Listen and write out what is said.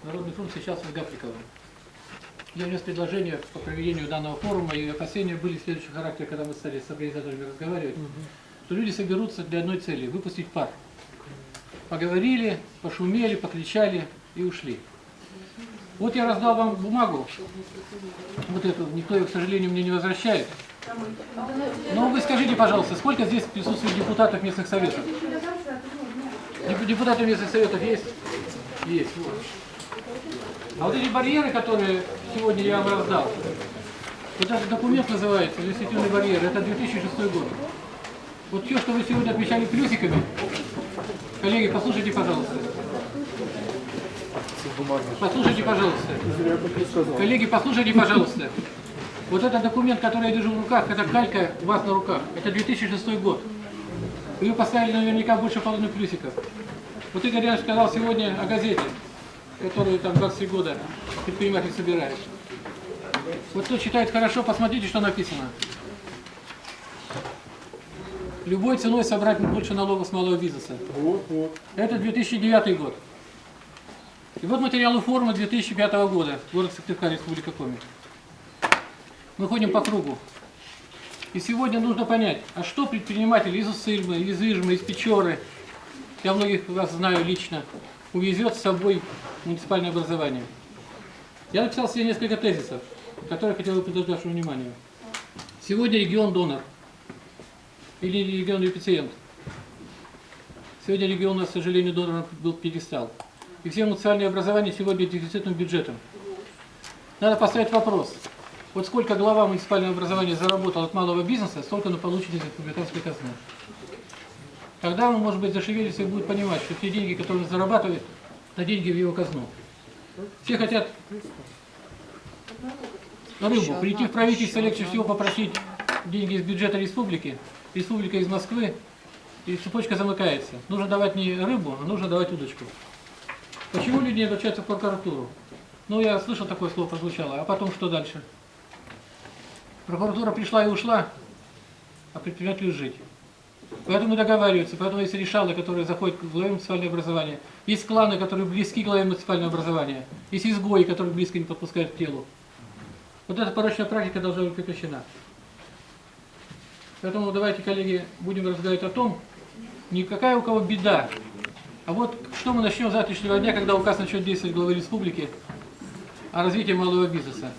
Народный фронт сейчас с Гафриковым. Я внес предложение по проведению данного форума, и опасения были следующего характера, когда мы стали с организаторами разговаривать, что люди соберутся для одной цели – выпустить пар. Поговорили, пошумели, покричали и ушли. Вот я раздал вам бумагу, вот эту, никто ее, к сожалению, мне не возвращает. Но вы скажите, пожалуйста, сколько здесь присутствует депутатов местных советов? Депутаты местных советов есть? Есть. Вот. А вот эти барьеры, которые сегодня я вам раздал, вот этот документ называется «Инвестиционный барьер», это 2006 год. Вот все, что вы сегодня отмечали плюсиками, коллеги, послушайте, пожалуйста. Послушайте, пожалуйста. Коллеги, послушайте, пожалуйста. Вот этот документ, который я держу в руках, это калька у вас на руках. Это 2006 год. Вы поставили наверняка больше половины плюсиков. Вот Игорь Иванович сказал сегодня о газете, которую там 23 года предприниматель собирает. Вот кто читает хорошо, посмотрите, что написано. Любой ценой собрать больше налогов с малого бизнеса. Это 2009 год. И вот материалы форума 2005 года, город Сыктывкар, Республика Коми. Мы ходим по кругу. И сегодня нужно понять, а что предприниматель из Усыльмы, из Ижмы, из Печоры, я многих вас знаю лично, увезет с собой в муниципальное образование. Я написал себе несколько тезисов, которые хотел бы предложить вашему вниманию. Сегодня регион донор или регион репациент. Сегодня регион у нас, к сожалению, донором был перестал. И все муниципальные образования сегодня дефицитным бюджетом. Надо поставить вопрос. Вот сколько глава муниципального образования заработал от малого бизнеса, столько он получит из республиканской казны. Тогда он, может быть, зашевелится и будет понимать, что те деньги, которые он зарабатывает, на деньги в его казну. Все хотят рыбу. Прийти в правительство легче всего попросить деньги из бюджета республики, республика из Москвы, и цепочка замыкается. Нужно давать не рыбу, а нужно давать удочку. Почему люди не обращаются в прокуратуру? Ну, я слышал, такое слово прозвучало. А потом что дальше? Прокуратура пришла и ушла, а предпринимателю жить. Поэтому договариваются, поэтому есть решалы, которые заходят в главе муниципального образования. Есть кланы, которые близки к главе муниципального образования. Есть изгои, которые близко не подпускают к телу. Вот эта порочная практика должна быть прекращена. Поэтому давайте, коллеги, будем разговаривать о том, не какая у кого беда, а вот что мы начнем с завтрашнего дня, когда указ начнет действовать главы республики о развитии малого бизнеса.